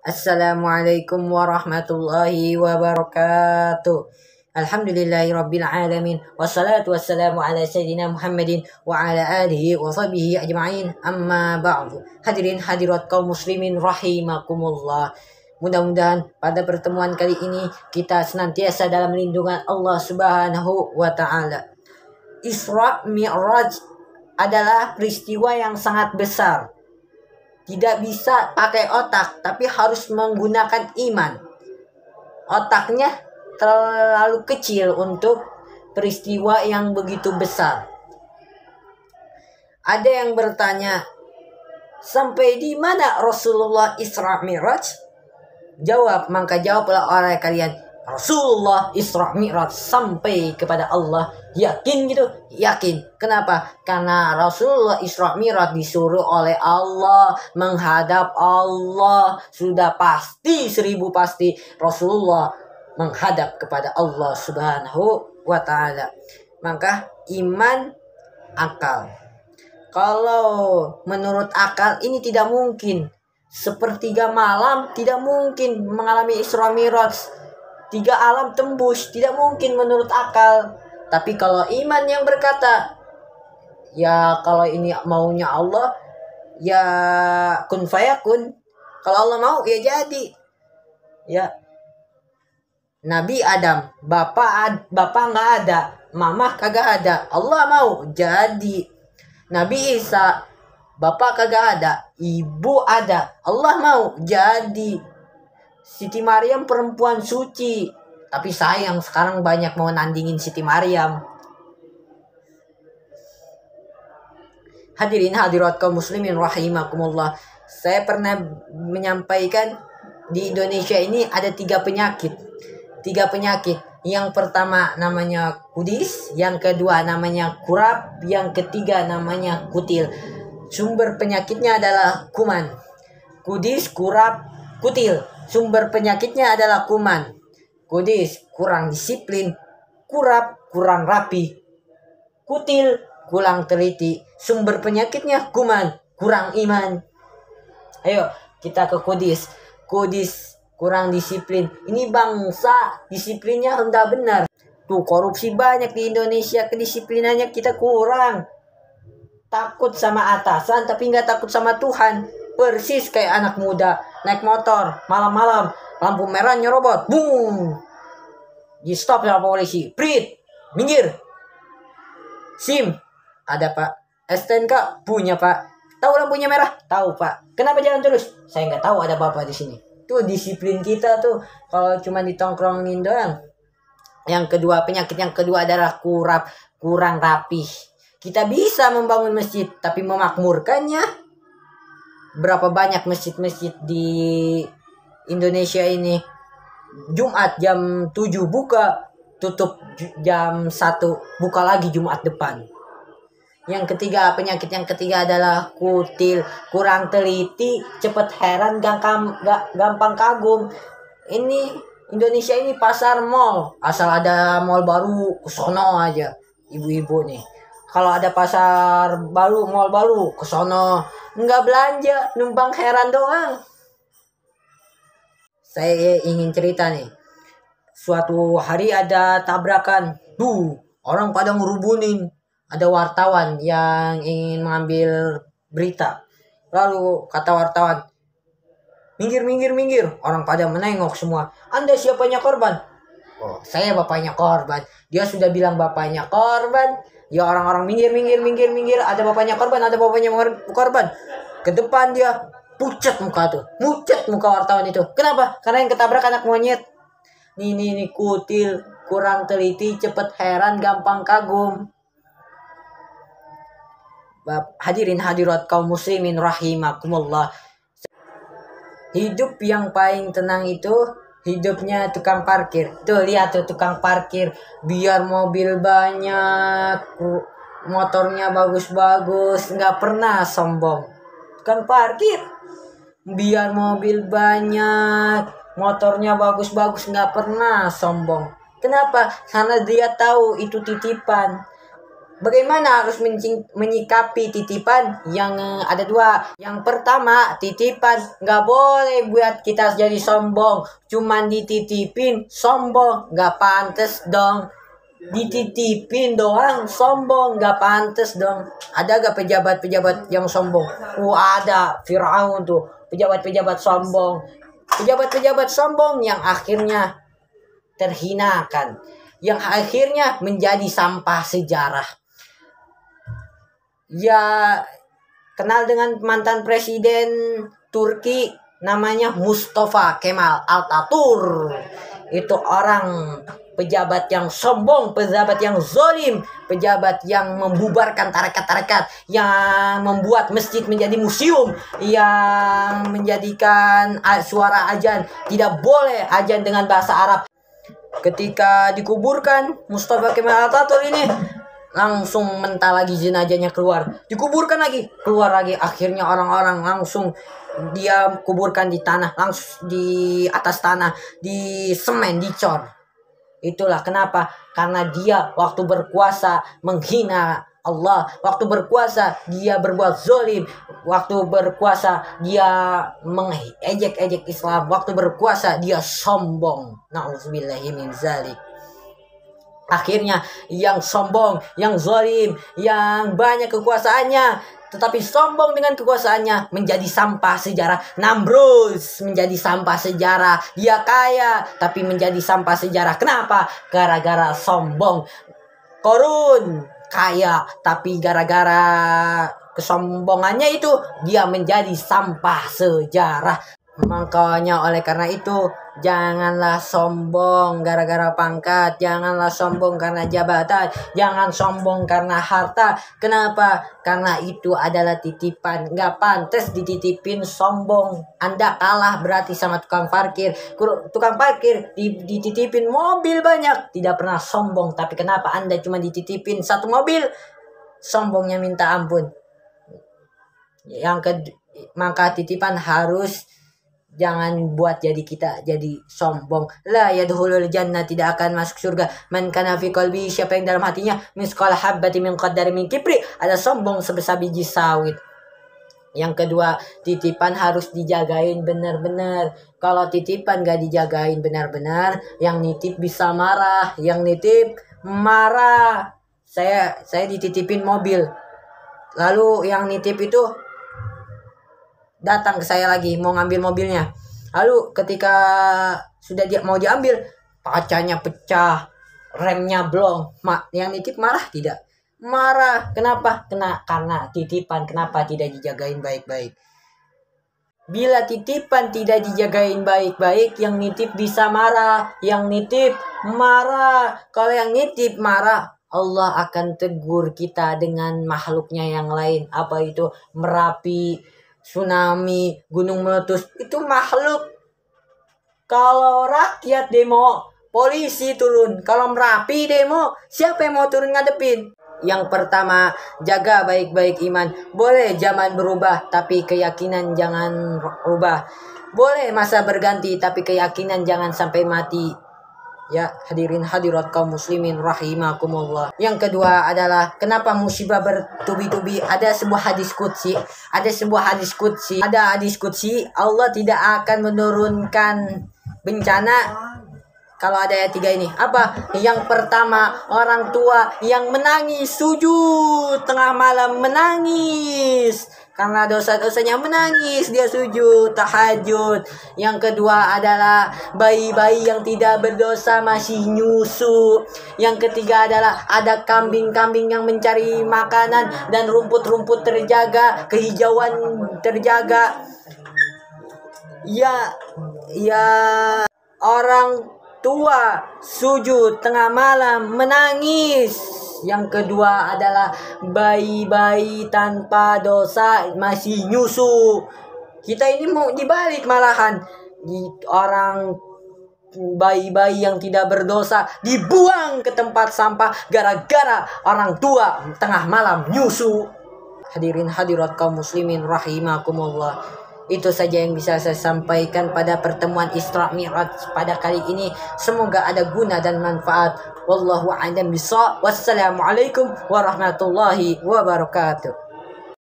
Assalamualaikum warahmatullahi wabarakatuh. Alhamdulillahirabbil alamin wassalatu wassalamu ala sayyidina Muhammadin wa ala alihi wa sahbihi ajma'in. Amma ba'du. Hadirin hadirat kaum muslimin rahimakumullah. Mudah-mudahan pada pertemuan kali ini kita senantiasa dalam lindungan Allah Subhanahu wa taala. Isra Mi'raj adalah peristiwa yang sangat besar. Tidak bisa pakai otak, tapi harus menggunakan iman. Otaknya terlalu kecil untuk peristiwa yang begitu besar. Ada yang bertanya, sampai di mana Rasulullah Isra Mi'raj? Maka jawablah oleh kalian, Rasulullah Isra Mi'raj sampai kepada Allah. Yakin gitu? Yakin. Kenapa? Karena Rasulullah Isra Mi'raj disuruh oleh Allah menghadap Allah. Sudah pasti, 1000 pasti Rasulullah menghadap kepada Allah Subhanahu wa ta'ala. Maka iman, akal. Kalau menurut akal ini tidak mungkin. Sepertiga malam tidak mungkin mengalami Isra Mi'raj. 3 alam tembus tidak mungkin menurut akal. Tapi kalau iman yang berkata, ya kalau ini maunya Allah, ya kun fayakun. Kalau Allah mau, ya jadi. Ya. Nabi Adam, bapak nggak ada, mama kagak ada, Allah mau, jadi. Nabi Isa, bapak kagak ada, ibu ada, Allah mau, jadi. Siti Maryam perempuan suci, tapi sayang sekarang banyak mau nandingin Siti Maryam. Hadirin hadirat kaum muslimin rahimakumullah. Saya pernah menyampaikan di Indonesia ini ada 3 penyakit. 3 penyakit. Yang pertama namanya kudis, yang kedua namanya kurap, yang ketiga namanya kutil. Sumber penyakitnya adalah kuman. Kudis, kurap, kutil. Sumber penyakitnya adalah kuman. Kudis, kurang disiplin. Kurap, kurang rapi. Kutil, kurang teliti. Sumber penyakitnya kuman, kurang iman. Ayo kita ke kudis. Kudis, kurang disiplin. Ini bangsa disiplinnya rendah benar. Tuh, korupsi banyak di Indonesia, kedisiplinannya kita kurang. Takut sama atasan tapi nggak takut sama Tuhan. Persis kayak anak muda naik motor malam-malam, lampu merah nyerobot, boom, di stop sama polisi, prit, minggir. SIM ada pak, STNK punya pak, tahu lampunya merah, tahu pak, kenapa jalan terus? Saya nggak tahu, ada bapak di sini. Tuh disiplin kita tuh kalau cuma ditongkrongin doang. Yang kedua, penyakit yang kedua adalah kurap, kurang rapih. Kita bisa membangun masjid, tapi memakmurkannya. Berapa banyak masjid-masjid di Indonesia ini, Jumat jam 7 buka, tutup jam 1, buka lagi Jumat depan. Yang ketiga, penyakit yang ketiga adalah kutil, kurang teliti, cepat heran, gampang kagum. Ini Indonesia ini pasar mall, asal ada mall baru kesono aja ibu-ibu nih. Kalau ada pasar baru, mall baru, kesono, nggak belanja, numpang heran doang. Saya ingin cerita nih. Suatu hari ada tabrakan. Orang pada ngerubunin. Ada wartawan yang ingin mengambil berita. Lalu kata wartawan, minggir, minggir, minggir. Orang pada menengok semua. Anda siapanya korban? Oh, saya bapaknya korban. Dia sudah bilang bapaknya korban. Ya orang-orang minggir, minggir, minggir, minggir. Ada bapaknya korban, ada bapaknya korban. Ke depan dia, pucat muka tuh. Pucat muka wartawan itu. Kenapa? Karena yang ketabrak anak monyet. Nih, kutil, kurang teliti, cepet heran, gampang kagum. Hadirin hadirat kaum muslimin rahimakumullah. Hidup yang paling tenang itu hidupnya tukang parkir. Tuh lihat tuh tukang parkir, biar mobil banyak, motornya bagus-bagus, nggak pernah sombong. Tukang parkir, biar mobil banyak, motornya bagus-bagus, nggak pernah sombong. Kenapa? Karena dia tahu itu titipan. Bagaimana harus menyikapi titipan? Yang ada dua. Yang pertama, titipan nggak boleh buat kita jadi sombong. Cuman dititipin sombong, nggak pantas dong. Dititipin doang sombong, nggak pantas dong. Ada gak pejabat-pejabat yang sombong? Ada. Firaun tuh, pejabat-pejabat sombong. Pejabat-pejabat sombong yang akhirnya terhinakan, yang akhirnya menjadi sampah sejarah. Ya, kenal dengan mantan presiden Turki namanya Mustafa Kemal Atatürk. Itu orang pejabat yang sombong, pejabat yang zalim, pejabat yang membubarkan tarekat-tarekat, yang membuat masjid menjadi museum, yang menjadikan suara azan tidak boleh azan dengan bahasa Arab. Ketika dikuburkan Mustafa Kemal Atatürk ini, langsung mentah lagi jenazahnya keluar, dikuburkan lagi, keluar lagi. Akhirnya orang-orang langsung dia kuburkan di tanah, langsung di atas tanah, di semen, dicor. Itulah kenapa, karena dia waktu berkuasa menghina Allah, waktu berkuasa dia berbuat zalim, waktu berkuasa dia mengejek-ejek Islam, waktu berkuasa dia sombong. Na'udzubillahi min zalik. Akhirnya yang sombong, yang zalim, yang banyak kekuasaannya, tetapi sombong dengan kekuasaannya, menjadi sampah sejarah. Namrus menjadi sampah sejarah. Dia kaya tapi menjadi sampah sejarah. Kenapa? Gara-gara sombong. Korun kaya tapi gara-gara kesombongannya itu dia menjadi sampah sejarah. Makanya oleh karena itu, janganlah sombong gara-gara pangkat, janganlah sombong karena jabatan, jangan sombong karena harta. Kenapa? Karena itu adalah titipan, nggak pantas dititipin sombong. Anda kalah berarti sama tukang parkir. Tukang parkir dititipin mobil banyak, tidak pernah sombong. Tapi kenapa Anda cuma dititipin satu mobil? Sombongnya minta ampun. Maka titipan harus jangan buat jadi kita jadi sombong. La yadkhulul jannah, tidak akan masuk surga. Man kana fi qalbi, siapa yang dalam hatinya misqal habbati min qadari min kibri, ada sombong sebesar biji sawit. Yang kedua, titipan harus dijagain benar-benar. Kalau titipan gak dijagain benar-benar, yang nitip bisa marah, yang nitip marah. Saya dititipin mobil, lalu yang nitip itu datang ke saya lagi mau ngambil mobilnya. Lalu ketika sudah dia mau diambil, kacanya pecah, remnya blong. Yang nitip marah tidak? Marah. Kenapa? Karena titipan. Kenapa tidak dijagain baik-baik? Bila titipan tidak dijagain baik-baik, yang nitip bisa marah, yang nitip marah. Kalau yang nitip marah, Allah akan tegur kita dengan makhluknya yang lain. Apa itu? Merapi, tsunami, gunung meletus, itu makhluk. Kalau rakyat demo, polisi turun. Kalau Merapi demo, siapa yang mau turun ngadepin? Yang pertama, jaga baik-baik iman. Boleh zaman berubah, tapi keyakinan jangan rubah. Boleh masa berganti, tapi keyakinan jangan sampai mati. Ya, hadirin hadirat kaum muslimin rahimakumullah. Yang kedua adalah kenapa musibah bertubi-tubi? Ada sebuah hadis qudsi. Ada hadis qudsi, Allah tidak akan menurunkan bencana kalau ada ayat 3 ini. Apa? Yang pertama, orang tua yang menangis sujud tengah malam, menangis karena dosa-dosanya, menangis dia sujud tahajud. Yang kedua adalah bayi-bayi yang tidak berdosa masih nyusu. Yang ketiga adalah ada kambing-kambing yang mencari makanan dan rumput-rumput terjaga, kehijauan terjaga. Ya orang tua sujud tengah malam menangis. Yang kedua adalah bayi-bayi tanpa dosa masih nyusu. Kita ini mau dibalik malahan. Orang bayi-bayi yang tidak berdosa dibuang ke tempat sampah gara-gara orang tua tengah malam nyusu. Hadirin hadirat kaum muslimin rahimakumullah. Itu saja yang bisa saya sampaikan pada pertemuan Isra Mi'raj pada kali ini. Semoga ada guna dan manfaat. Wallahu a'lam bishawab. Wassalamualaikum warahmatullahi wabarakatuh.